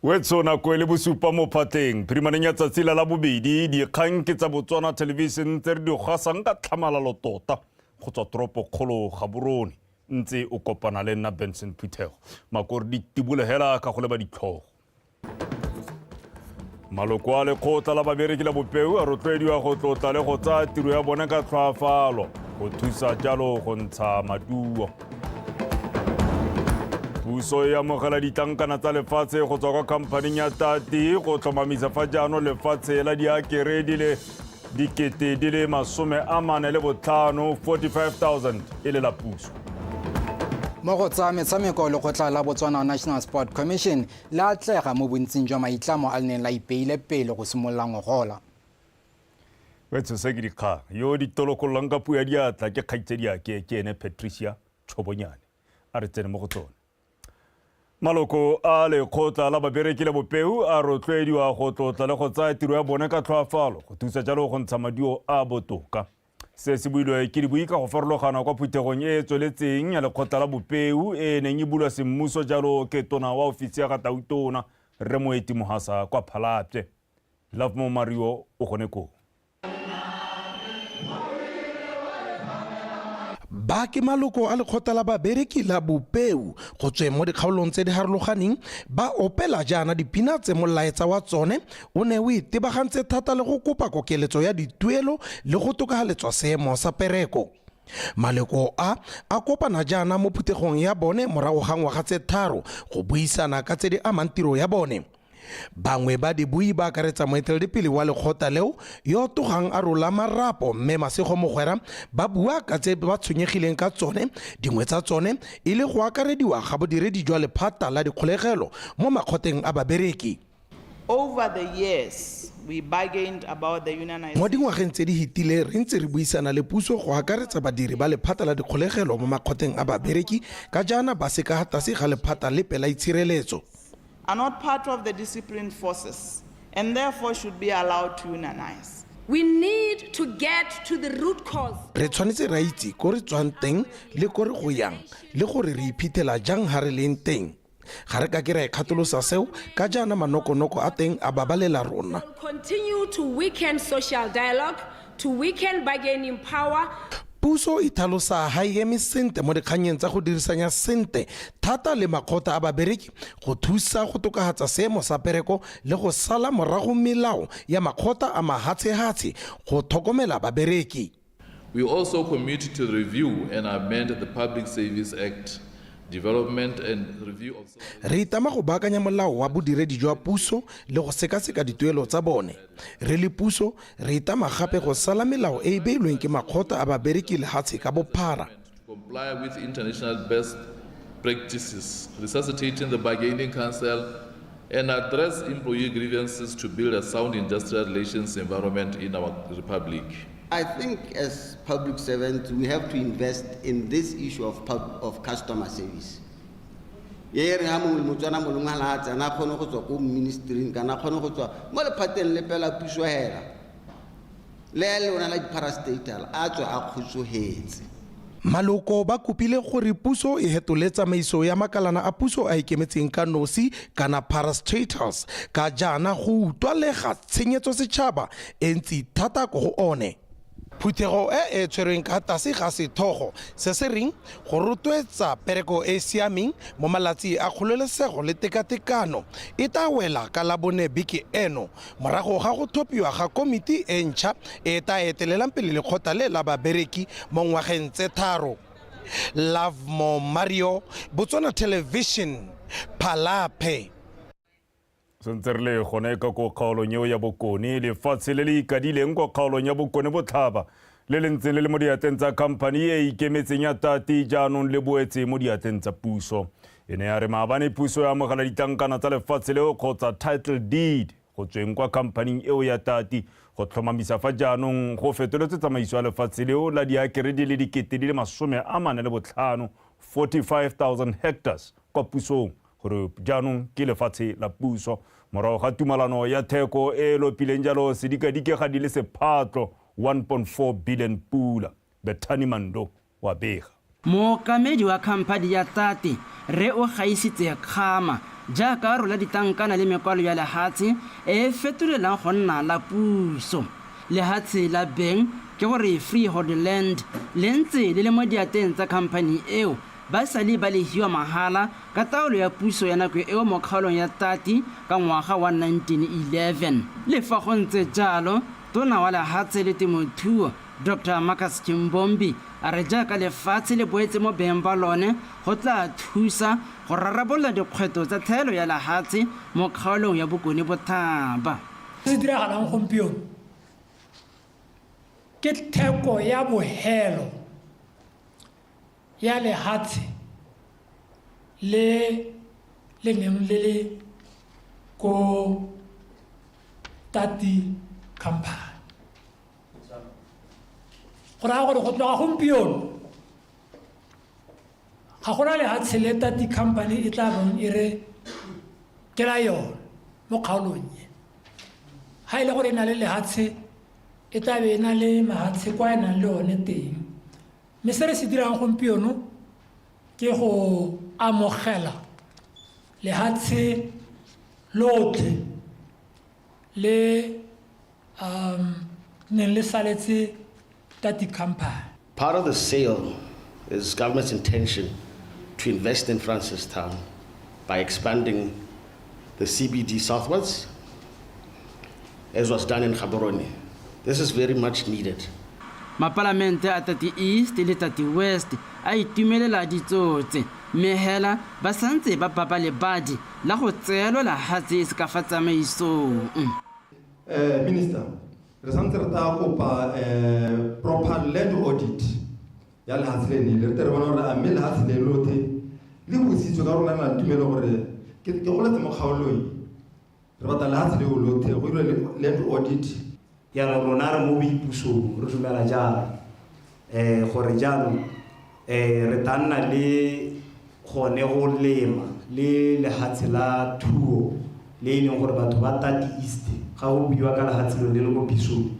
Wetsona ko le bosupa mo phateng phirimaneng ya tsatsi la bobedi dikgang ke tsa Botswana Television tse re di gasang ka tlhamalalo tota go tswa toropo kgolo Gaborone ntse o kopana le nna Benson Phutego makore di tibulegela ka go leba ditlhogo. Maloko a lekgotla la babereki la bopeu a rotloediwa go tlotla le go tsaya tiro ya bone ka tlhoafalo go thusa jalo go ntsha maduo. Puso e amogela ditankana tsa lefatshe go tswa kwa khampaning ya Tati go tlhomamisa fa jaanong lefatshe la diakere di le 45,000 e le la puso. Mo go tsa metshameko lekgotla la Botswana National Sport Commission la atlega mo bontsing jwa maitlamo a le neng la ipeile pele go simolola ngogola. Wetso se ke dikgang yo ditolokololang ka puo ya diatla ke kgaitsediake ke ene Patricia Tshobonyane a re tsene mo go tsone. Maloko a lekgotla la babereki la bopeu a rotloediwa go tlotla le go tsaya tiro ya bone ka tlhoafalo go thusa jalo go ntsha maduo a botoka. Se se builwe ke di buika go farologana kwa phuthegong e tsweletseng ya lekgotla la bopeu e neng e bulwa semmuso jalo ke tona wa ofisi ya Gatautona Remoeti Mohasa kwa Phalapye. Love Mo Mario o gone ko. Ba ke maloko a lekgotla la babereki la bopeu go tswe mo dikgaolong tse di harologaneng ba opela jaana dipina tse molaetsa wa tsone o ne o itebagantse thata le go kopa kokeletso ya dituelo le go tokagaletswa seemo sa pereko. Maloko a kopana jaana mo phuthegong ya bone morago ga ngwaga tse tharo go buisana ka tse di amang tiro ya bone. Bangwe ba di bui ba akaretsa moeteledipele wa lekgotla leo yo togang a rola marapo mme Masego Mogwera ba bua ka tse ba tshwenyegileng ka tsone dingwe tsa tsone e le go akarediwa ga bodiredi jwa lephata la dikgolegelo mo makgoteng a babereki. Over the years, we bargained about the unionization. Mo dingwageng tse di hitile re ntse re buisana le puso go akaretsa badiri ba lephata la dikgolegelo mo makgoteng a babereki ka jaana ba se ka gatase ga lephata le pela itshireletso. Are not part of the disciplined forces and therefore should be allowed to unionize. We need to get to the root cause. Re tshwanetse ra itse ko re tswang teng le ko re go yang le gore re iphithela jang ha re leng teng. Ga re ka ke ra ikgatolosa seo ka jaana manokonoko a teng a babalela rona. Continue to weaken social dialogue, to weaken bargaining power. Puso e tlhalosa ga e eme sente mo dikganyeng tsa go dirisanya sente thata le makgotla a babereki go thusa go tokagatsa seemo sa pereko le go sala morago melao ya makgotla a mahatshehatshe go tlhokomela babereki. We also commit to review and amend the Public Service Act, development and review of... Re itama go baakanya molao wa bodiredi jwa puso le go sekaseka dituelo tsa bone. Re le puso re itama gape go sala melao e e beilweng ke makgotla a babereki lehatshe ka bophara. Comply with international best practices, resuscitating the bargaining council and address employee grievances to build a sound industrial relations environment in our republic. I think as public servants, we have to invest in this issue of customer service. Ye re ha mo motswana mo lengwa la tsa na kgone go tswa ko ministry kana kgone go tswa mo le phateng le pela puso hela le ona la parastatal a tswa a khutsohetse. Maloko ba kopile gore puso e hetole tsamaiso ya makalana a puso a ikemetseng ka nosi kana parastatals ka jaana go utwalega tshenyetso setšhaba e ntsi thata go go one. Phuthego e tshwereng ka tase ga sethogo se se reng go rotloetsa pereko e siameng mo malatsi a kgololesego le tekatekano e tla wela ka labone beke eno morago ga go thopiwa ga komiti e ntšha e tla etelelang pele lekgotla le la babereki mo ngwageng tse tharo. Love Mo Mario, Botswana Television, Phalapye. Senterle gone ka go kgaolong eo ya bokone lefatshe le le ikadileng kwa kgaolong ya bokone botlhaba le le ntseng le le mo diateng tsa khampani e ikemetseng ya Tati jaanong le boetse mo diateng tsa puso. E ne ya re maabane puso ya amogela ditankana tsa lefatshe leo kgotsa title deed go tsweng kwa khampaning eo ya Tati go tlhomamisa fa jaanong go fetoletse tsamaiso ya lefatshe leo la diakere di le 45,000 45,000 hectares kwa pusong gore jaanong ke lefatshe la puso morago ga tumalano ya theko e lopileng jalo sedikadike ga di le sephatlo 1.4 billion pula. Bethany Mando wa bega. Mookamedi wa khamphani ya Tati re o gaisitse kgama jaaka rola ditankana le mekwalo ya lehatshe e fetolelang go nna la puso. Lehatshe la beng ke gore freehold land le ntse le le mo diateng tsa company eo ba sale ba lehiwa mahala ka taolo ya puso ya nako eo mo kgaolong ya Tati ka ngwaga wa 1911. Le fa go ntse jalo, tona wa lehatshe le temothuo Dr. Marcus Chimbombi a re jaaka lefatshe le boetse mo beng ba lone go tla thusa go rarabolola dikgwetlho tsa tlhaelo ya lehatshe mo kgaolong ya Bokone Bothaba. Se diragalang gompieno ke theko ya bohelo ya lehatshe le neng le ko Tati company. Go raya gore go tloga gompieno ga gona lehatshe le Tati company e tla bong e re ke la yone mo kgaolong e. Ha ile gore e na le lehatshe e tla be e na le mahatshe kwa e nang le one teng. Mme se re se dirang gompieno ke go amogela lehatshe lotlhe le neng le saletse Tati company. Part of the sale is government's intention to invest in Francistown by expanding the CBD southwards, as was done in Gaborone. This is very much needed. Mapalamente a Tati East le Tati West a itumelela ditsotse mme hela ba santse ba papa le badi la go tseelwa lehatshe se ka fa tsamaisong. Minister, re santse re ta kopa proper land audit ya lehatshe le ne le re bona gore a mme lehatshe le lotlhe le bositswe ka rona na tumelo gore ke goletse mo kgaolong re batla lehatshe le lotlhe go dira land audit ya rona re mo boipusong re dumela jalo gore jalo re tanna le gone go lema le lehatshe la thuo le e leng gore batho ba Tati East ga go buiwa ka lehatshe le le mo pisong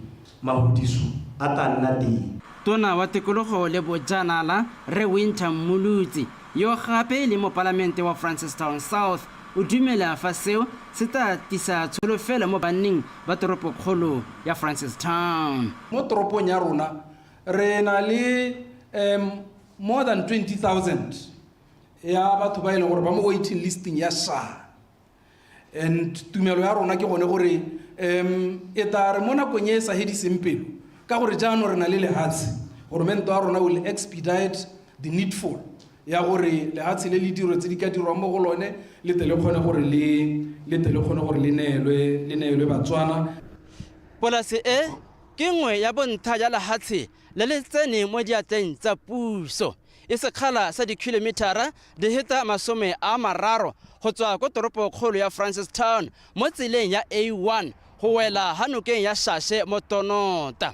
mahodiso a tanna teng. Tona wa tikologo le bojanala re Winter Mulutsi yo gape le mo palamente wa Francistown South o dumela fa seo se tla tisa tsholofelo mo banneng ba toropokgolo ya Francistown. Mo toropong ya rona re na le more than 20,000 ya batho ba ile gore ba mo waiting listing ya SHA. And tumelo ya rona ke gone gore e ta re mo nakong e sa hediseng pelo ka gore jaanong re na le lehatshe goromento wa rona will expedite the needful ya gore lehatshe le le diro tse di ka dirwang mo go lone le tele kgone gore le neelwe Batswana. Polase e ke nngwe ya bontlha ya lehatshe le le tsene mo diatleng tsa puso e sekgala sa dikilometara di heta 30 go tswa ko toropokgolo ya Francistown mo tseleng ya A1 go wela hanokeng ya Shashe mo Tonota.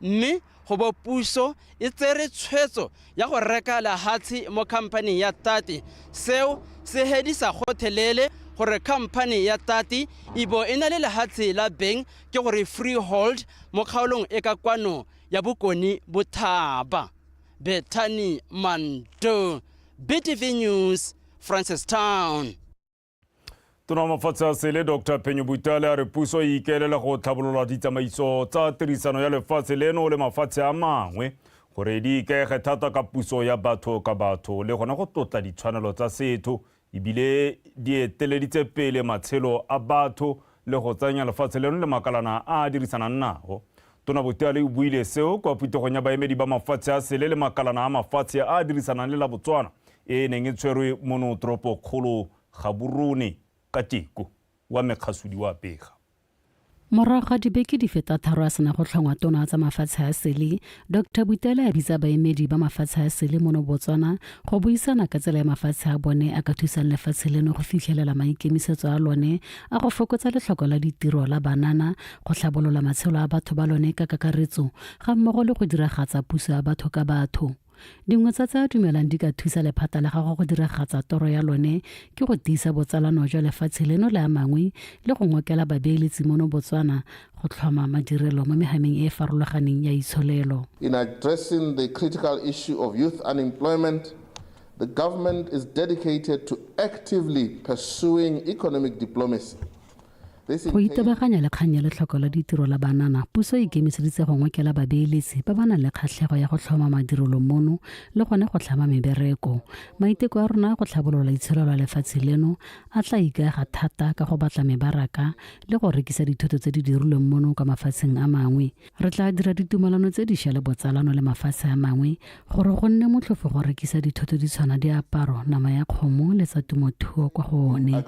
Mme go bo puso e tsere tshwetso ya go reka lehatshe mo company ya Tati seo se hedisa gothelele gore company ya Tati ibo e na le lehatshe la beng ke gore freehold mo kgaolong e ka kwano ya Bokone Bothaba. Bethany Mando, BTV News, Francistown. Tona mafatshe a sele Dr. Penyo Butale a re puso e ikelela go tlhabolola ditsamaiso tsa tirisano ya lefatshe leno le mafatshe a mangwe gore di ikege thata ka puso ya batho ka batho le gona go tlotla ditshwanelo tsa setho ebile di eteleditse pele matshelo a batho le go tsanya lefatshe leno le makalana a dirisanang nago. Tona Butale o buile seo kwa putegong ya baemedi ba mafatshe a sele le makalana a mafatshe a dirisanang le la Botswana e neng e tshwerwe mo toropokgolo Gaborone ka teko wa mekgasudi wa pega. Morago ga dibeke di feta 3 a sena go tlhongwa tona tsa mafatshe a sele, Dr. Butale a bitsa baemedi ba mafatshe a sele mo Botswana go buisana ka tsela ya mafatshe a bone a ka thusang lefatshe leno go fitlhelela maikemisetso a lone a go fokotsa letlhoko la ditiro la banana, go tlhabolola matshelo a batho ba lone ka kakaretso ga mmogo le go diragatsa puso ya batho ka batho. Dingwe tsa tsa dumelang di ka thusa lephata la gago go diragatsa toro ya lone ke go tiisa botsalano jwa lefatshe leno le a mangwe le go ngokela babeeletsi mo Botswana go tlhoma madirelo mo mehameng e farologaneng ya itsholelo. In addressing the critical issue of youth unemployment, the government is dedicated to actively pursuing economic diplomacy. Go itebaganya le kgang ya letlhoko la ditiro la banana, puso e ikemiseditse go ngokela babeeletsi ba ba nang le kgatlhego ya go tlhoma madirelo mono le gone go tlhama mebereko. Maiteko a rona go tlhabolola itsholelo ya lefatshe leno a tla ikaega thata ka go batla mebaraka le go rekisa dithoto tse di dirilweng mono ka mafatsheng a mangwe. Re tla dira ditumelano tse dišwa le botsalano le mafatshe a mangwe gore go nne motlhofo go rekisa dithoto di tshwana diaparo, nama ya kgomo le tsa temothuo kwa go one.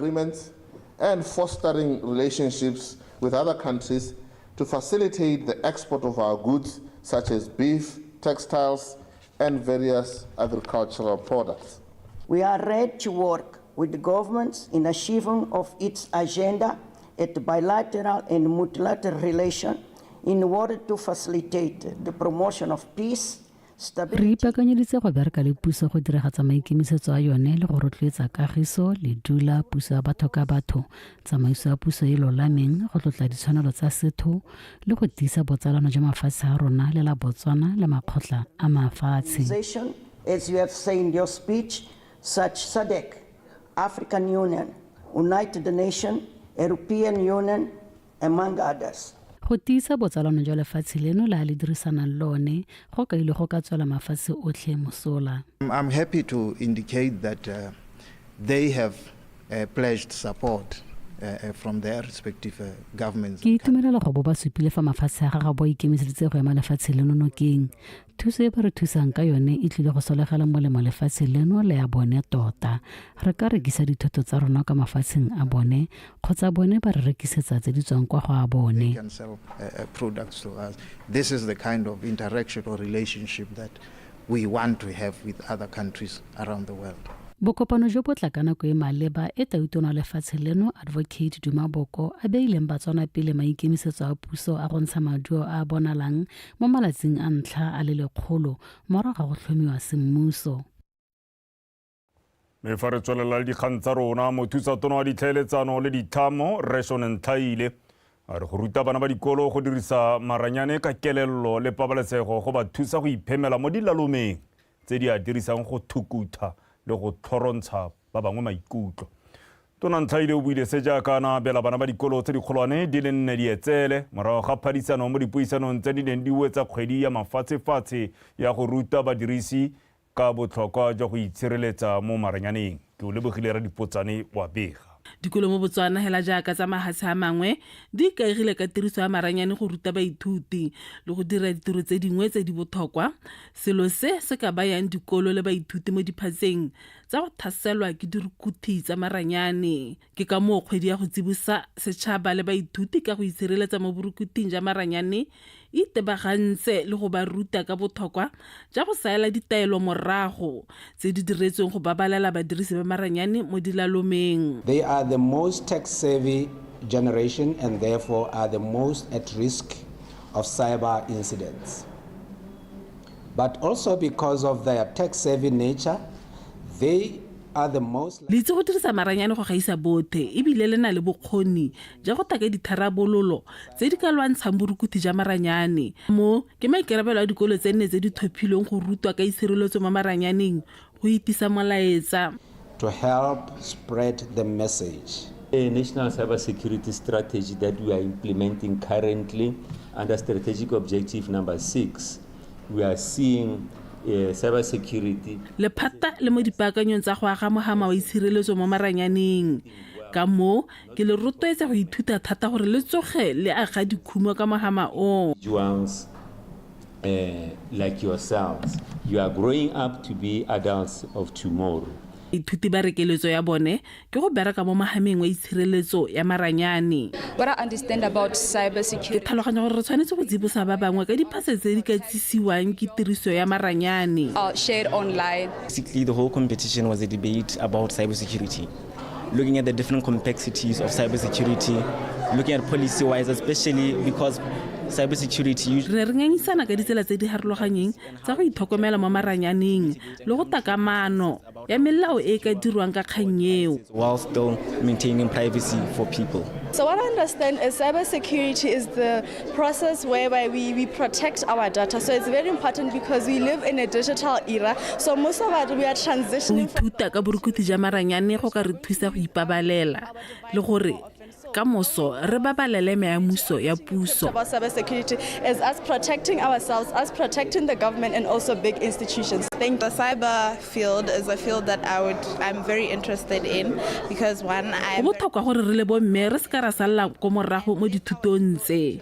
And fostering relationships with other countries to facilitate the export of our goods such as beef, textiles, and various agricultural products. We are ready to work with the governments in achieving of its agenda at bilateral and multilateral relations in order to facilitate the promotion of peace. Re ipakanyeditse go bereka le puso go diragatsa maikemisetso a yone le go rotloetsa kagiso le dula puso ya batho ka batho, tsamaiso ya puso e lolameng go tlotla ditshwanelo tsa setho le go tiisa botsalano jwa mafatshe a rona le la Botswana le makgotla a mafatshe. As you have said in your speech, such SADC, African Union, United Nations, European Union, among others. Go tiisa botsalano jwa lefatshe leno la le dirisanang lone go ka ile go ka tswela mafatshe otlhe mosola. I'm happy to indicate that they have pledged support from their respective governments. Ke itumelela go bo ba supile fa mafatshe a gaga bo ikemiseditse go ema lefatshe leno nokeng. Thuso e ba re thusang ka yone e tlile go solegela molemo lefatshe leno le ya bone tota. Re ka rekisa dithoto tsa rona ka mafatsheng a bone kgotsa bone ba re rekisetsa tse di tswang kwa go a bone. Can sell products to us. This is the kind of interaction or relationship that we want to have with other countries around the world. Bokopano jo botla ka nako e maleba e tautona lefatshe leno Advocate Duma Boko a beileng Batswana pele maikemisetso a puso a go ntsha maduo a bonalang mo malatsing a ntlha a le lekgolo morago ga go tlhomiwa semmuso. Me fa re tswelela le dikgang tsa rona mothusatono wa ditlhaeletsano le dithamo Reshon Nthaile a re go ruta bana ba dikolo go dirisa maranyane ka kelello le pabalesego go ba thusa go iphemela mo dilalomeng tse di a dirisang go thukutha le go tlhorontsha ba bangwe maikutlo. Tona Nthaile o buile se jaaka na bela bana ba dikolo tse dikgolwane di le nne di etsele morago ga phadisano mo dipuisanong tse di neng di wetsa kgwedi ya mafatshe-fatshe ya go ruta badirisi ka botlhokwa jwa go itshireletsa mo maranyaneng. Ke o lebogile ra dipotsane wa bega. Dikolo mo Botswana hela jaaka tsa mahatshe a mangwe di ikaegile ka tiriso ya maranyane go ruta baithuti le go dira ditiro tse dingwe tse di botlhokwa. Selo se se ka bayang dikolo le baithuti mo diphatseng tsa go thaselwa ke dirukuthi tsa maranyane. Ke ka moo kgwedi ya go tsibusa setšhaba le baithuti ka go itshireletsa mo borukuting ja maranyane e tebagantse le go ba ruta ka botlhokwa ja go saela ditaelo morago tse di diretsweng go babalela badirisi ba maranyane mo dilalomeng. They are the most tech-savvy generation and therefore are the most at risk of cyber incidents. But also because of their tech-savvy nature, they are the most... Le itse go dirisa maranyane go gaisa bothe ebile le na le bokgoni ja go taka ditharabololo tse di ka lwantshang borukuthi ja maranyane. Mo ke maikarabelo a dikolo tse nne tse di thopilweng go rutwa ka itshireletso mo maranyaneng go itisa molaetsa. To help spread the message. A national cybersecurity strategy that we are implementing currently under strategic objective number 6, we are seeing cybersecurity. Le phata le mo dipaakanyong tsa go aga mogama wa itshireletso mo maranyaneng. Ka mo ke le rotloetsa go ithuta thata gore le tsoge le aga dikhumo ka mogama o. Like yourselves, you are growing up to be adults of tomorrow. Ithuti ba rekeletso ya bone ke go bereka mo mahameng wa itshireletso ya maranyane. What I understand about cybersecurity. Ke tlhaloganya gore re tshwanetse go tsibosa ba bangwe ka diphase tse di ka tsisiwang ke tiriso ya maranyane. Shared online. Basically, the whole competition was a debate about cybersecurity. Looking at the different complexities of cybersecurity, looking at policy-wise, especially because cybersecurity. Re ngangisana ka ditsela tse di harologanyeng tsa go itlhokomela mo maranyaneng le go takamano ya melao e ka dirwang ka kgang eo. While still maintaining privacy for people. So what I understand is cybersecurity is the process whereby we protect our data. So it's very important because we live in a digital era. So most of us, we are transitioning from... Go ithuta ka borukuthi ja maranyane go ka re thusa go ipabalela le gore ka moso re babalele meamuso ya puso. About cybersecurity is us protecting ourselves, us protecting the government and also big institutions. I think the cyber field is a field that I'm very interested in because one, I... Go botlhokwa gore re le bo mme re se ka ra sala ko morago mo dithutong tse.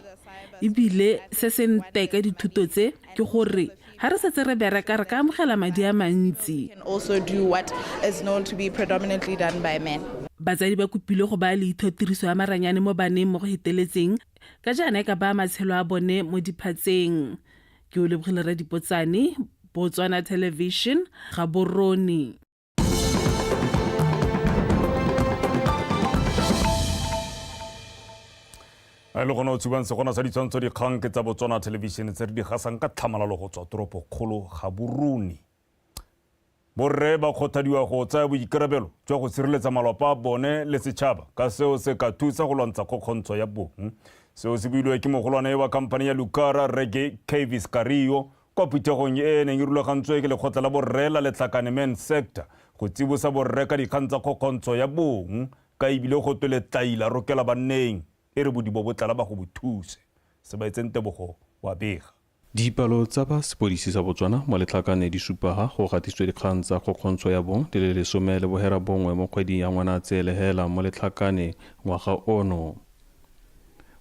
Ebile se se nte ka dithuto tse ke gore ha re setse re bereka re ka amogela madi a mantsi. Can also do what is known to be predominantly done by men. Batsadi ba kopile go ba leitho tiriso ya maranyane mo baneng mo go heteletseng ka jaana ka ba matshelo a bone mo diphatseng. Ke o lebogile ra dipotsane Botswana Television ga boroni. a le gona o tsubang se gona sa ditshwantsho dikgang ke tsa Botswana Television tse di gasang ka tlhamalalo go tswa toropo kgolo ga boruni. Borre ba kgothadiwa go tsaya boikarabelo jwa go sireletsa malapa a bone le setšhaba ka seo se ka thusa go lwantsha kgokgontsho ya bong. Seo se builwe ke mogolwane wa kampane ya Lucara Reggae Kavis Carillo kwa phuthegong e neng e rulagantswe ke lekgotla la borre la Letlhakane Men's Sector go tsibosa borre ka dikgang tsa kgokgontsho ya bong ka ebile go twele tlaila rokela banneng e re bodibo botlala ba go bothuse. Se ba etseng Tebogo wa bega. Dipalo tsa ba sepodisi sa Botswana mo Letlhakane di supa go gatisitswe dikgang tsa kgokgontsho ya bong di le 11 mo kgweding ya Ngwanatsele mo Letlhakane ngwaga ono.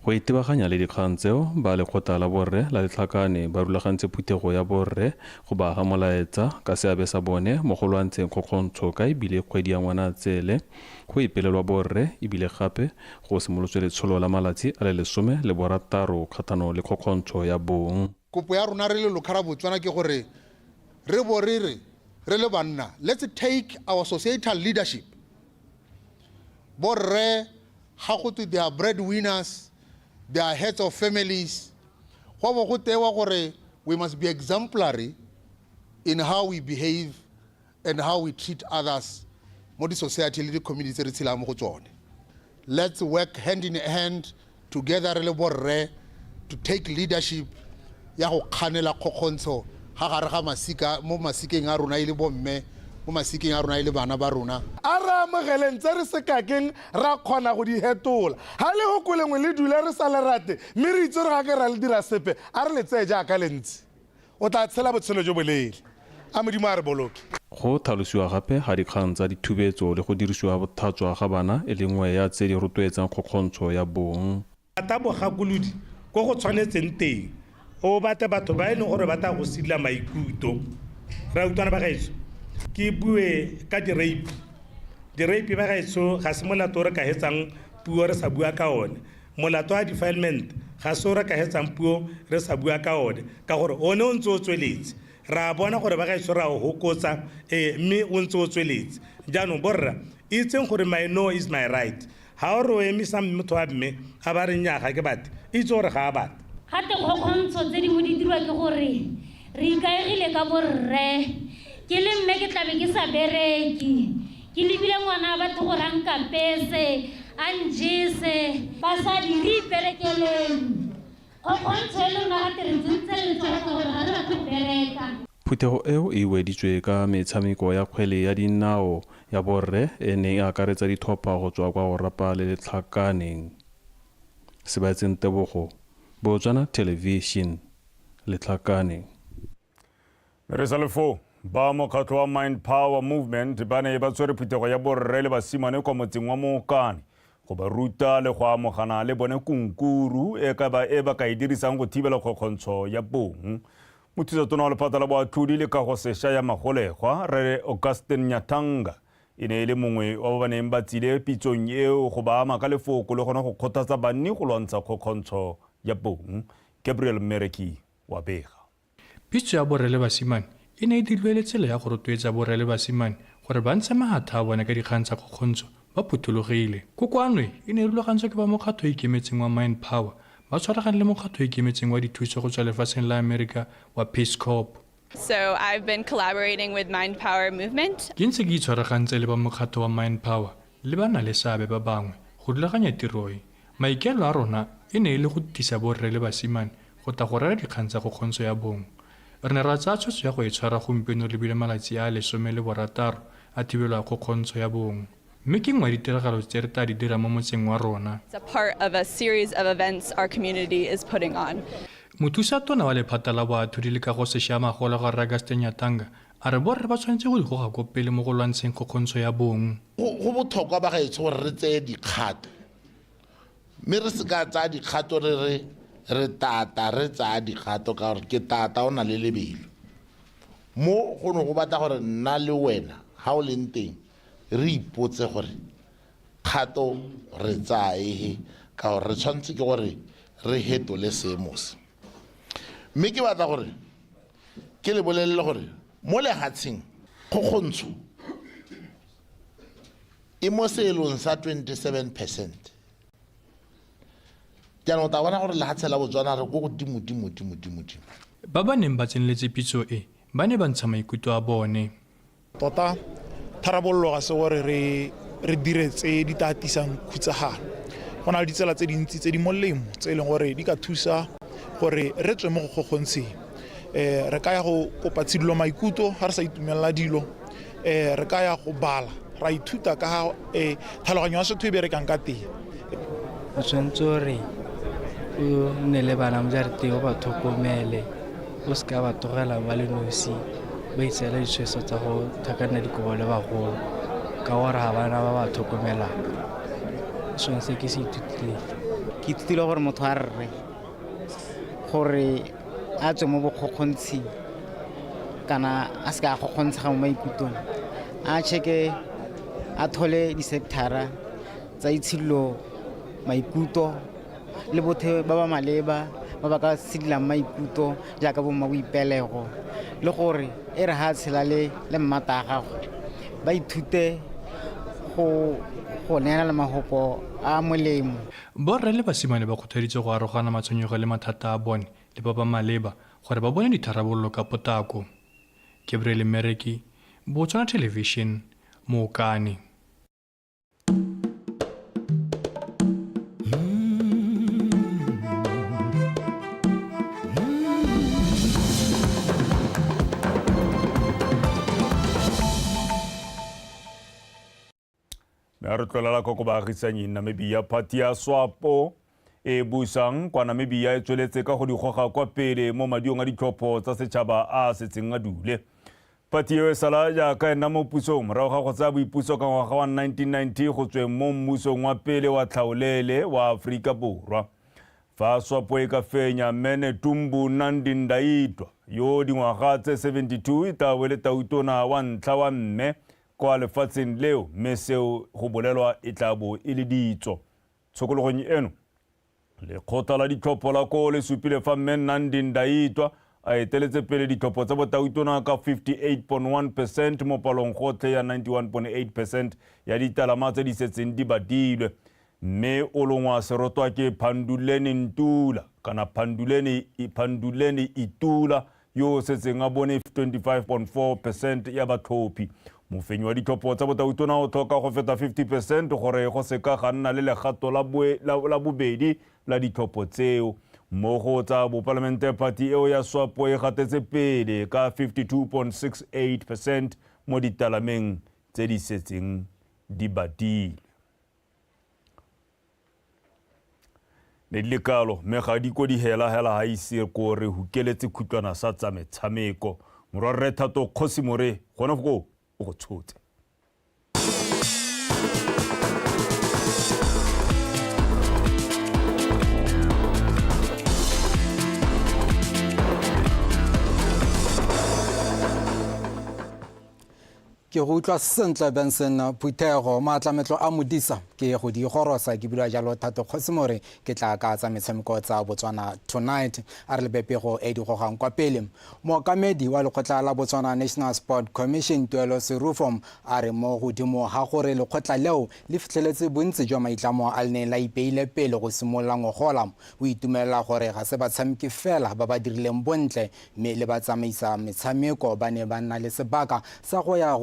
Go itebaganya le dikgang tseo ba lekgotla la borre la Letlhakane ba rulagantse phuthego ya borre go ba ga molaetsa ka seabe sa bone mo go lwantsheng kgokgontsho ka ebile kgwedi ya Ngwanatsele go ipelelwa borre ebile gape go simolotswe letsholo la malatsi a le 16 kgatlhanong le kgokgontsho ya bong. Kopo ya rona re le Lucara Botswana ke gore re bo re le banna, let's take our societal leadership. Borre ha go they are breadwinners, they are heads of families. Go bo go tewa gore we must be exemplary in how we behave and how we treat others mo di society le di community re tshela mo go tsone. Let's work hand in hand together re le borre to take leadership ya go kganela kgokgontsho ga gare ga masika mo masikeng a rona ile bomme mo masikeng a rona ile bana ba rona a ra amogeleng tse re sekakeng ra kgona go di hetola ha le go kolengwe le dula re sa le rate mme re itse re ga ke ra le dira sepe a re le tseye jaaka lentsi o tla tshela botshelo jo bolele a modimo a re boloke. Go tlhalosiwa gape ga dikgang tsa dithubetso le go dirisiwa bothatswa ga bana e le nngwe ya tse di rotloetsang kgokgontsho ya bong. Ata bogakolodi go go tshwanetseng teng o batla batho ba ene gore ba ta go sidila maikuto ra utwana ba gaetso ke bue ka di-rape ba gaetso ga se molato re ka hetsang puo re sa bua ka one molato wa defilement ga se re ka hetsang puo re sa bua ka one ka gore one o ntse o tsweletse ra bona gore ba gaetso ra o hokotsa mme o ntse o tsweletse jaanong borra itseng gore my no is my right ha o re o emisa motho wa mme a ba re nnyaga ke bate itse gore ga a bate Gate kgokgontsho tse dingwe di dirwa ke gore re ikaegile ka borre ke le mme ke tlabe ke sa bereki ke lebile ngwana batho gore a nkapese a njese basadi re iperekeleng kgokgontsho e lona gate re tsentse le tsona gore ga re batho bereka. Phuthego eo e weditswe ka metshameko ya kgwele ya dinao ya borre e neng e akaretsa dithopa go tswa kwa go rapa le Letlhakaneng. Sebaetseng Tebogo Botswana Television Letlhakane. Re sa lefo ba mokgatlo wa Mind Power Movement ba ne ba tswere phuthego ya borre le basimane kwa motseng wa Mokane go ba ruta le go amogana le bone kunkuru e ba ka e dirisang go thibela kgokgontsho ya bong. Mothusa-tona wa lephata la boatlhodi le ka go sešwa ya magolegwa Re Augustine Nyatanga e ne e le mongwe wa ba neng ba tsile pitsong eo go ba ama ka lefoko le gona go kgothatsa banni go lwantsha kgokgontsho ya bong. Gabriel Mereki wa bega. Pitso ya borre le basimane e ne e dirilwe tsela ya go rotloetsa borre le basimane gore ba ntshe magatha a bone ka dikgang tsa kgokgontsho ba phuthologile. Kokoano e ne e rulagantswe ke ba mokgatlho o ikemetseng wa Mind Power ba tshwaragane le mokgatlo o ikemetseng wa dithuso go tswa lefatsheng la America wa Peace Corps. So I've been collaborating with Mind Power Movement. Ke ntse ke itshwaragantse le ba mokgatlo wa Mind Power le ba na le seabe ba bangwe go rulaganya tiro e. Maikelo a rona e ne e le go tisa borre le basimane go ta go rera dikgang tsa go kgontsho ya bong. Re ne ra tsaya tshwetso ya go e tshwara gompieno le bile malatsi a 16 a thibelwa go kgontsho ya bong. Mme ke ngwe ditiragalo tse re tla di dira mo motseng wa rona. It's a part of a series of events our community is putting on. Mothusa tona wa lephata la boathudi le ka go sešamagola ga Ragaste Nyatanga a re borre ba tshwanetse go digoga ko pele mo go lwantsheng go kgontsho ya bong. Go botlhokwa ba gaetsho gore re tseye dikgato mme re se ka tsaya dikgato re tata re tsaya dikgato ka gore ke tata o na le lebelo mo go no go batla gore nna le wena ga o leng teng re ipotse gore kgato re tsaye ka gore re tshwanetse ke gore re hetole seemo se. Mme ke batla gore ke le bolelele gore mo lehatsheng go kgontsho e mo seelong sa 27%. Jaanong o tla bona gore lehatshe la Botswana re go godimo. Ba ba neng ba tseneletse pitso e ba ne ba ntsha maikutlo a bone. Tota tharabollo ga se gore re diretse di tatisang khutsagalo. Go na le ditsela tse dintsi tse di molemo tse e leng gore di ka thusa gore re tswe mo go gogontsheng. Re ka ya go kopa tshidilo maikutlo ga re sa itumelela dilo. Re ka ya go bala ra ithuta ka tlhaloganyo ya setho e berekang ka teng. O tshwanetse gore o nne le bana mo jareteng o ba tlhokomele o se ka ba tlogela ba le nosi ba itseela ditshwetso tsa go thakana dikobo le bagolo ka gore ga bana ba ba tlhokomelang. Sone se ke se ithutile. Ke ithutile gore motho a rre gore a tswe mo bokgokgontshing kana a se ka gokgontshega mo maikutlong a cheke a thole di-sectara tsa itshidilo maikutlo le bothe ba ba maleba ba ba ka sidilang maikutlo jaaka bomma boipelego le gore e re ha tshela le mmata a gago ba ithute go neela le magopo a molemo. Borre le basimane ba kgothaditse go arogana matshwenyego le mathata a bone le ba ba maleba gore ba bone ditharabololo ka potako. Gabriel Mereki, Botswana Television, Mokane. Re tlolela go baagisanyi Namibia phati ya SWAPO e busang kwa Namibia e tsweletse ka go digoga kwa pele mo madiong a ditlhopho tsa setšhaba a setseng a dule. Phati eo e sala jaaka ena mo pusong morago ga go tsaya boipuso ka ngwaga wa 1990 go tsweng mo mmusong wa pele wa tlhaolele wa Aforika Borwa. Fa SWAPO e ka fenya Menetumbo Nandi Ndaitwah yo dingwaga tse 72 e tla wele tautona wa ntlha wa mme kwa lefatsheng leo mme seo go bolelwa e tla bo e le ditso. Tshokologong eno lekgotla la ditlhopho la ko le supile fa mme Nandi Ndaitwah a eteletse pele ditlhopho tsa botautona ka 58.1% mo palong gotlhe ya 91.8% ya ditalama tse di setseng di badilwe. Mme o longwa serotwa ke Phanduleni Ntula kana Phanduleni Itula yo setseng a bone 25.4% ya batlhophi. Mofenyi wa ditlhopho tsa botautona o tlhoka go feta 50% gore go se ka ga nna le legato la bobedi la ditlhopho tseo. Mo go tsa boparlamente phati eo ya SWAPO e gatetse pele ka 52.68% mo ditalameng tse di setseng di badile. Ne di le kalo mme ga di ko di hela ha ise ko re hukeletse khutlwana sa tsa metshameko. Morwarre Thato Khosimore gona go o tshotse. ke go utlwa sentle Benson Phuthego maatlametlo a modisa ke go di gorosa ke bula jalo Thato Kgosimore ke tla ka tsa metshameko tsa Botswana tonight a re lebepego e di gogang kwa pele mookamedi wa lekgotla la Botswana National Sport Commission Tuelo Serufom a re mo godimo ga gore lekgotla leo le fitlheletse bontsi jwa maitlamo a le la ipeile pele go simolola ngogola o itumelela gore ga se batshameki fela ba ba dirileng bontle mme le ba tsamaisa metshameko ba ne ba nna le sebaka sa go ya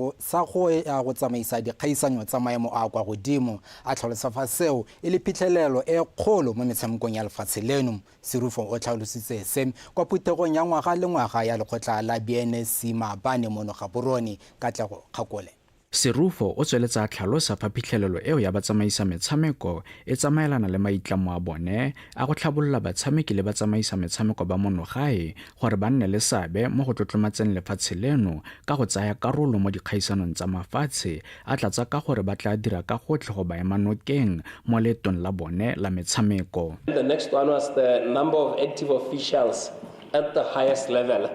go tsamaisa dikgaisanyo tsa maemo a kwa godimo a tlhalosa fa seo e le phitlhelelo e kgolo mo metshamekong ya lefatshe leno Serufo o tlhalositse se kwa phuthegong ya ngwaga le ngwaga ya lekgotla la BNC maabane mono Gaborone Katlego Kgakole. Serufo o tsweletsa a tlhalosa fa phitlhelelo eo ya batsamaisa metshameko e tsamaelana le maitlamo a bone a go tlhabolola batshameki le batsamaisa metshameko ba monogae gore ba nne le seabe mo go tlotlomatseng lefatshe leno ka go tsaya karolo mo dikgaisanong tsa mafatshe a tlatsa ka gore ba tla dira ka gotlhe go ba ema nokeng mo leetong la bone la metshameko. The next one was the number of active officials at the highest level.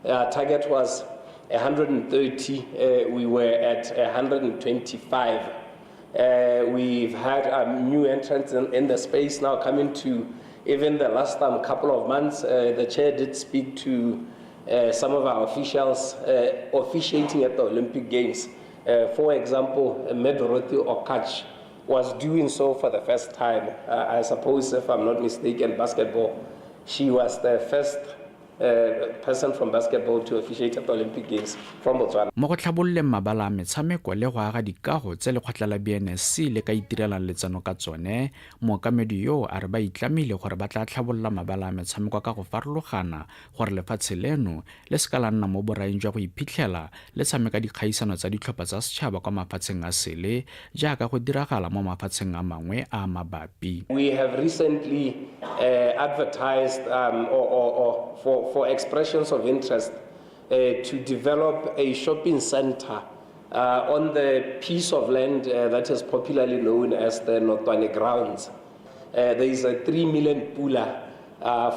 Our target was 130, we were at 125. We've had new entrants in the space now coming to even the last couple of months. The chair did speak to some of our officials officiating at the Olympic Games. For example, Dorothy Okach was doing so for the first time. I suppose, if I'm not mistaken, basketball. She was the first person from basketball to officiate at the Olympic Games from Botswana. Mo go tlhabolleng mabala a metshameko le go aga dikago tse lekgotla la BNC le ka itirelang letseno ka tsone mookamedi yo a re ba itlamile gore ba tla tlhabolola mabala a metshameko ka go farologana gore lefatshe leno le se ka la nna mo boraing jwa go iphitlhela le tshameka dikgaisano tsa ditlhopha tsa setšhaba kwa mafatsheng a sele jaaka go diragala mo mafatsheng a mangwe a mabapi. We have recently advertised for expressions of interest to develop a shopping center on the piece of land that is popularly known as the Notwane Grounds. There is a 3 million pula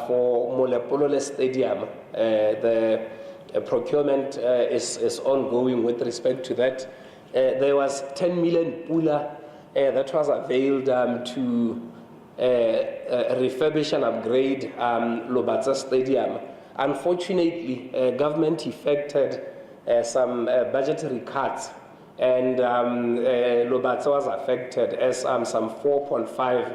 for Molepolole Stadium. The procurement is ongoing with respect to that. There was 10 million pula that was availed to refurbish and upgrade Lobatsa Stadium. Unfortunately, government effected some budgetary cuts, and Lobatsa was affected as some 4.5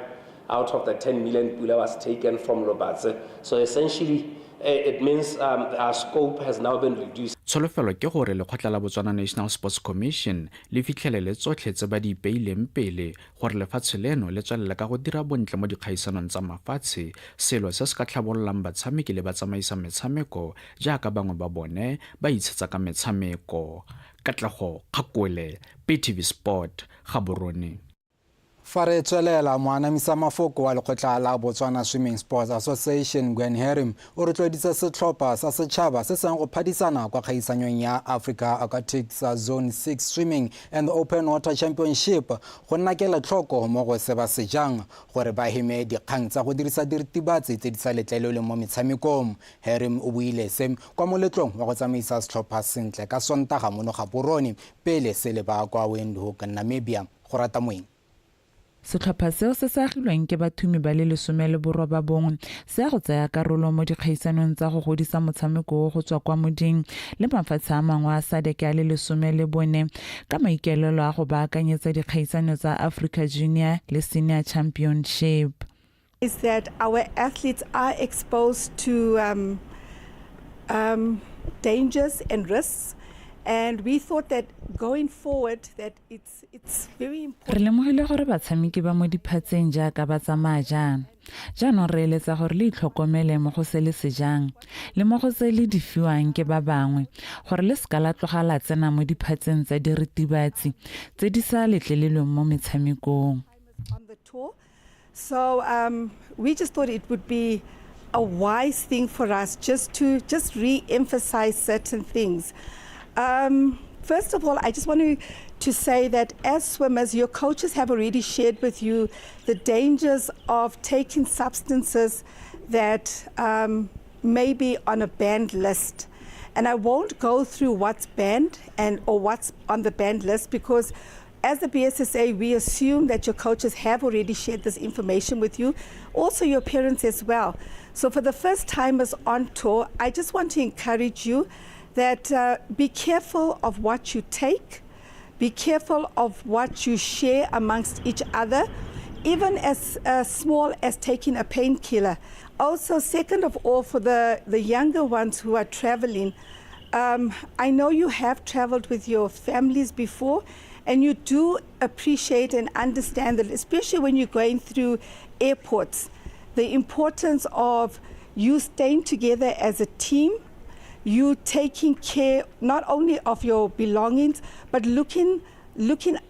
out of the 10 million pula was taken from Lobatsa. So essentially, it means our scope has now been reduced. Tsholofelo ke gore lekgotla la Botswana National Sports Commission le fitlhelele tsotlhe tse ba di ipeileng pele gore lefatshe leno le tswelele ka go dira bontle mo dikgaisanong tsa mafatshe selo se se ka tlhabololang batshameki le batsamaisa metshameko jaaka bangwe ba bone ba itshetsa ka metshameko. Katlego Kgakole, PTV Sport, Gaborone. Fa re tswelela moanamisa mafoko wa lekgotla la Botswana Swimming Sports Association Gwen Herim o rotloeditse setlhopha sa setšhaba se seng go phadisana kwa kgaisanyong ya Africa Aquatics Zone 6 Swimming and Open Water Championship go nna ke letlhoko mo go se ba sejang gore ba heme dikgang tsa go dirisa diritibatsi tse di sa letlelelweng mo metshamekong. Herim o buile se kwa moletlong wa go tsamaisa setlhopha sentle ka Sontaga mono Gaborone pele se le ba kwa Windhoek Namibia go rata moeng. Setlhopha seo se sagilweng ke bathumi ba le 19 se a go tsaya karolo mo dikgaisanong tsa go godisa motshameko go tswa kwa moding le mafatshe a mangwe a SADC a le 14 ka maikaelelo a go baakanyetsa dikgaisano tsa Africa Junior le Senior Championship. Is that our athletes are exposed to dangers and risks. And we thought that going forward that it's very important. Re lemogile gore batshameki ba mo diphatseng jaaka ba tsamaya jang. Jaanong re eletsa gore le itlhokomele mo go se le sejang le mo go se le difiwang ke ba bangwe gore le ska la tloga la tsena mo diphatseng tsa diritibatsi tse di sa letlelelweng mo metshamekong. So we just thought it would be a wise thing for us just to re-emphasize certain things. First of all, I just want to say that as swimmers, your coaches have already shared with you the dangers of taking substances that may be on a banned list. And I won't go through what's banned or what's on the banned list, because as the BSSA, we assume that your coaches have already shared this information with you, also your parents as well. So for the first timers on tour, I just want to encourage you that be careful of what you take, be careful of what you share amongst each other, even as small as taking a painkiller. Also, second of all, for the younger ones who are traveling, I know you have traveled with your families before, and you do appreciate and understand that, especially when you're going through airports, the importance of you staying together as a team, you taking care not only of your belongings, but looking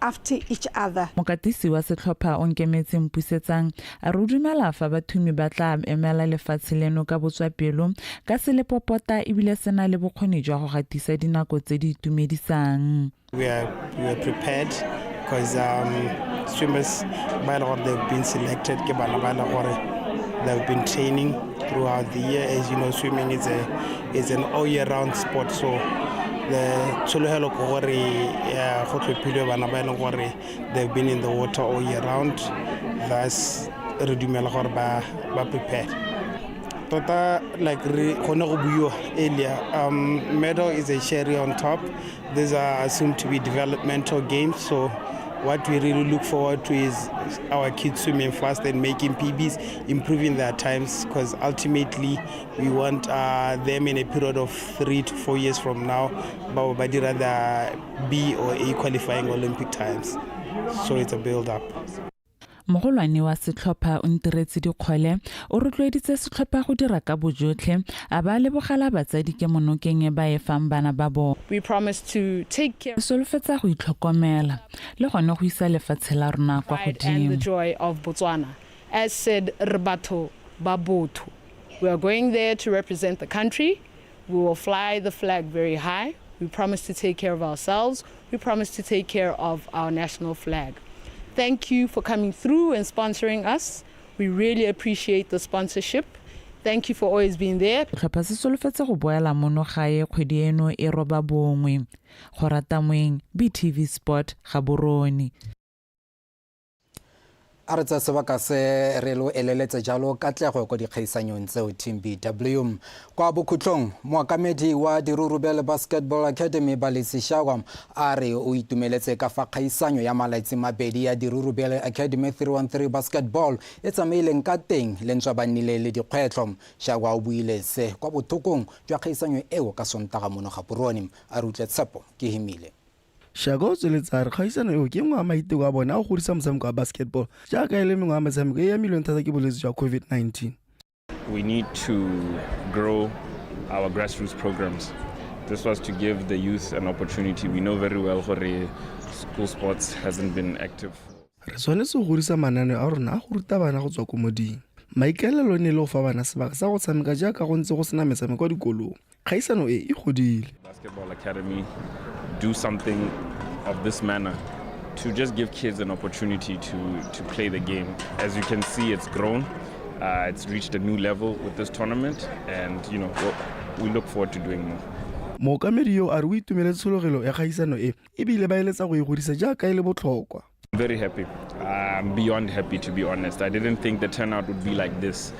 after each other. Mokatisi wa setlhopha o nkemetseng pusetsang a re dumela fa bathumi ba tla emela lefatshe leno ka botswapelo ka se le popota ebile sena le bokgoni jwa go gatisa dinako tse di itumedisang. We are prepared because swimmers by the they've been selected ke bana ba they've been training throughout the year. As you know, swimming is an all year round sport, so the tshologelo ke gore go tlhophilwe bana ba eleng gore they've been in the water all year round, thus re dumela gore ba prepared. Tota like re gone go buiwa earlier, medal is a cherry on top. These are assumed to be developmental games, so what we really look forward to is our kids swimming fast and making PBs, improving their times, because ultimately we want them in a period of 3 to 4 years from now, but rather B or A qualifying Olympic times. So it's a build-up. Mogolwane wa setlhopha o ntiretse dikgwele o rotloeditse setlhopha go dira ka bojotlhe a ba lebogela batsadi ke monokeng ba e fang bana ba bona. We promise to take care solofetsa go itlhokomela le gone go isa lefatshe la rona kwa godimo. And the joy of Botswana. As said, re batho ba botho. We are going there to represent the country. We will fly the flag very high. We promise to take care of ourselves. We promise to take care of our national flag. Thank you for coming through and sponsoring us. We really appreciate the sponsorship. Thank you for always being there. Tlhopha se solofetse go boela mono gae kgwedi eno e roba bongwe. Go rata moeng BTV Sport Gaborone. a re tsa sebaka se re lo eleletse jalo katlego go dikgaisanyong tseo Team BW kwa bokhutlong moakamedi wa Dirurubele Basketball Academy Balisi Shagwa a re o itumeletse ka fa khaisanyo ya malaitsi mabedi ya Dirurubele Academy 313 Basketball e tsamaileng ka teng le ntshwa banile le dikgwetlo. Shagwa o buile se kwa bothokong jwa khaisanyo eo ka Sontaga mono Gaborone a re utlwe tshepo ke himile. Shagwa o tsweletsa re kgaisano eo ke ngwa maiteko a bona a go godisa motshameko wa basketball jaaka e le mengwe ya metshameko e amilweng thata ke bolwetse jwa COVID-19. We need to grow our grassroots programs. This was to give the youth an opportunity. We know very well gore school sports hasn't been active. Re tshwanetse go godisa mananeo a rona a go ruta bana go tswa ko moding. Maikaelelo ne le go fa bana sebaka sa go tshameka jaaka go ntse go sena metshameko kwa dikolong. Kgaisano e godile. Basketball Academy do something of this manner to just give kids an opportunity to play the game. As you can see, it's grown. It's reached a new level with this tournament, and you know we look forward to doing more. Mookamedi yo a re o itumeletse tshologelo ya kgaisano e ebile ba eletsa go e godisa jaaka e le botlhokwa. I'm very happy. I'm beyond happy, to be honest. I didn't think the turnout would be like this.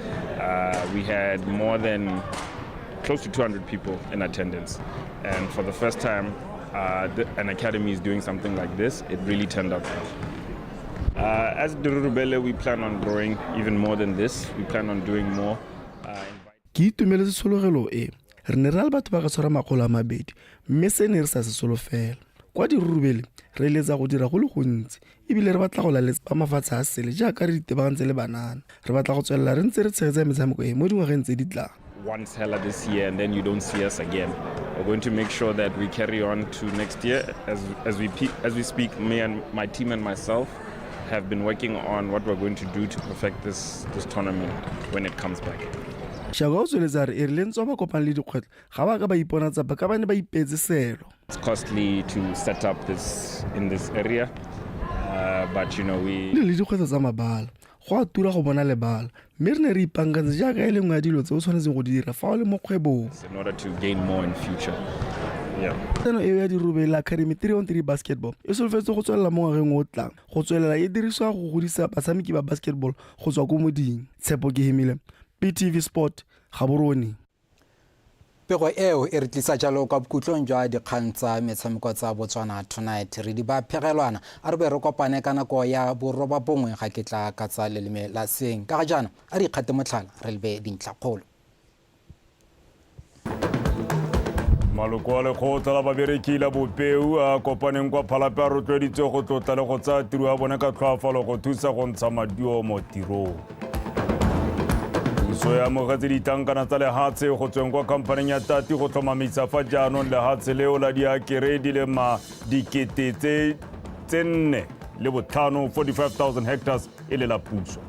We had more than close to 200 people in attendance, and for the first time an academy is doing something like this. It really turned out well. As Dirurubele, we plan on growing even more than this. We plan on doing more. Ke itumeletse tshologelo e re ne re le batho ba ka tshwara makgolo a mabedi mme se ne re sa se solofela kwa Dirurubele re eletsa go dira go le gontsi ebile re batla go laletsa ba mafatshe a sele jaaka re ditebagantse le banana re batla go tswelela re ntse re tshegetsa metshameko e mo dingwageng tse di tlang. Once hella this year and then you don't see us again. We're going to make sure that we carry on to next year. As we speak, me and my team and myself have been working on what we're going to do to perfect this tournament when it comes back. Shagwa o tsweletsa re le ntse ba kopana le dikgwetlo ga ba ka ba ipona tsa ba ka bane ba ipetse selo. It's costly to set up this in this area, but you know we le dikgwetlo tsa mabala go a tura go bona lebala mme re ne re ipankantse jaaka e le nngwe ya dilo tse o tshwanetseng go di dira fa o le mo kgwebong in order to gain more in future. Tseno eo ya dirube la Academy 3-on-3 basketball e solofetse go tswelela mo ngwageng o tlang go tswelela e dirisiwa go godisa batshameki ba basketball go tswa ko moding. Tshepo ke hemile PTV Sport Gaborone. Pego eo e re tlisa jalo ka bokutlong jwa dikgang tsa metshameko tsa Botswana Tonight re di ba phegelwana a re be re kopane ka nako ya boroba bongwe ga ke tla ka tsa leleme la seng ka ga jana a re ikgate motlhala re lebe dintlakgolo. Maloko a lekgotla la babereki la bopeu a kopaneng kwa phalape a rotloeditse go tlotla le go tsaya tiro ya bone ka tlhoafalo go thusa go ntsha maduo mo tirong. Puso ya amogetse ditankana tsa lehatshe go tsweng kwa khampaneng ya Tati go tlhomamisa fa jaanong lehatshe leo la diakere di le madikete tse 4,500 45,000 hectares e le la puso.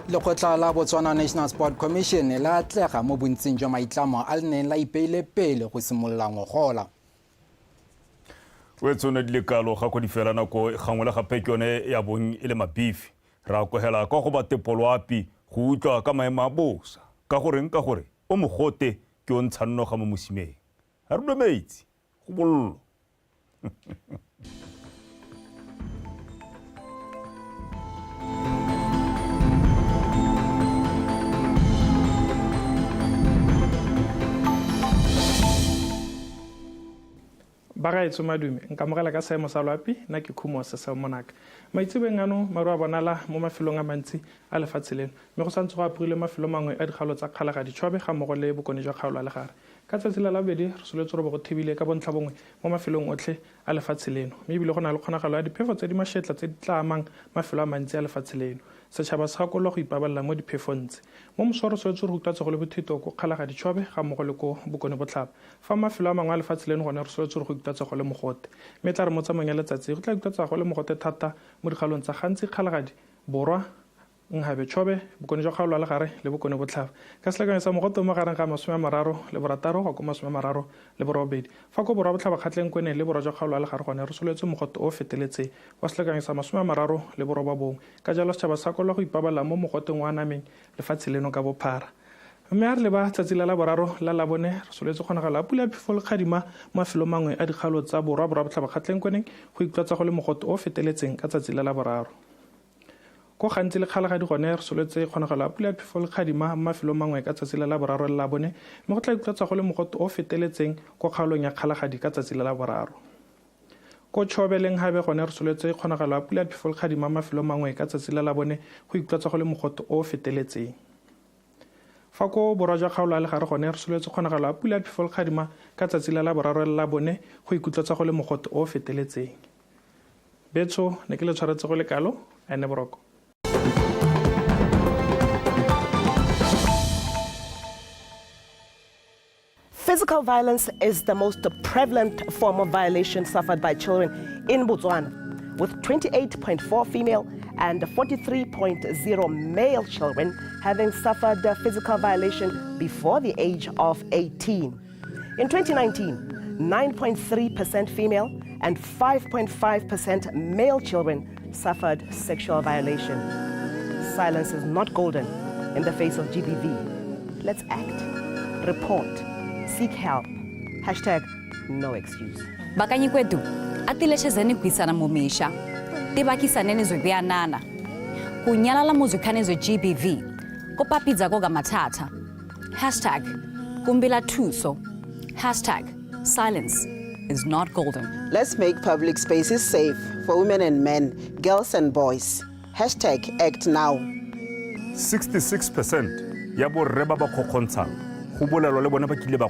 Lekgotla la Botswana National Sport Commission la atlega mo bontsing jwa maitlamo a le neng la ipeile pele go simolola ngogola. We tsone di le kalo ga go di fela nako gangwe le gape ke yone ya bong e le mabifi ra kogela ka go batepolwapi go utlwa ka maemo a bosa ka gore o mogote ke o ntshanoga mo mosimeng a re metsi go bollo. Bagaetso madume nka mogela ka seemo sa loapi nna ke khumo se se monaka maitsebeng ano maru a bonala mo mafelong a mantsi a lefatshe leno mme go santse go apogile mafelo mangwe a dikgalo tsa kgalaga ditšhobe ga mmogo le bokone jwa kgaolo a legare ka tsatsi la labedi re soletse re bo go thebile ka bontlha bongwe mo mafelong otlhe a lefatshe leno mme ebile go na le kgonagalo ya diphefo tse di mašetla tse di tla amang mafelo a mantsi a lefatshe leno setšhaba se gakolwa go ipabalela mo diphefong tse mo mosoro soletse re utlwatse go le bothito ko kgalaga ditšhobe ga mmogo le ko bokone botlhaba fa mafelo a mangwe a lefatshe leno gone re soletse re go utlwatse go le mogote mme tla re mo tsamayng ya letsatsi go tla utlwatsa go le mogote thata mo dikgalong tsa gantsi kgalagadi borwa Nghabe Chobe bokone jwa kgaolo a legare le bokone botlhaba ka selekanyo sa mogote mo gareng ga 36 go ko 38 fa ko borwa botlhaba kgatleng kwene le borwa jwa kgaolo a legare gone re soletse mogote o feteletse wa selekanyo sa 37 ka jalo setšhaba sa kolwa go ipabalela mo mogoteng wa nameng lefatshe leno ka bophara mme a re leba tsatsi la boraro la labone re soletse kgonagalo a pula phefo le kgadima mafelo mangwe a dikgalo tsa borwa botlhaba kgatleng kweneng go itlwatsa go le mogote o feteletseng ka tsatsi la boraro ko gantsi le kgalagadi gone re soletse kgonagalo a pula phefo le kgadima mafelo mangwe ka tsatsi la boraro la labone mme go tla itlwatsa go le mogote o feteletseng ko kgaolong ya kgalagadi ka tsatsi la boraro ko Tšhobeleng gabe gone re soletse kgonagalo a pula phefo le kgadima mafelo mangwe ka tsatsi la labone go itlwatsa go le mogote o feteletseng fa ko borwa jwa kgaolo a legare gone re soletse kgonagalo a pula phefo le kgadima ka tsatsi la boraro la labone go ikutlwatsa go le mogote o feteletseng betso ne ke le tshwaretse go le kalo a ne boroko. Physical violence is the most prevalent form of violation suffered by children in Botswana, with 28.4 female and 43.0 male children having suffered physical violation before the age of 18. In 2019, 9.3% female and 5.5% male children suffered sexual violation. Silence is not golden in the face of GBV. Let's act, report, seek help. #no excuse. Bakanyi kwetu, atileshezeni kwisana mumisha. Tibakisaneni zwiyanana. Kunyalala muzikane zwe GBV. Kopapidza koga matata. #kumbila tuso. #silence is not golden. Let's make public spaces safe for women and men, girls and boys. #act now. 66% ya borre ba ba khokhontshang go bolelwa le bona ba kile ba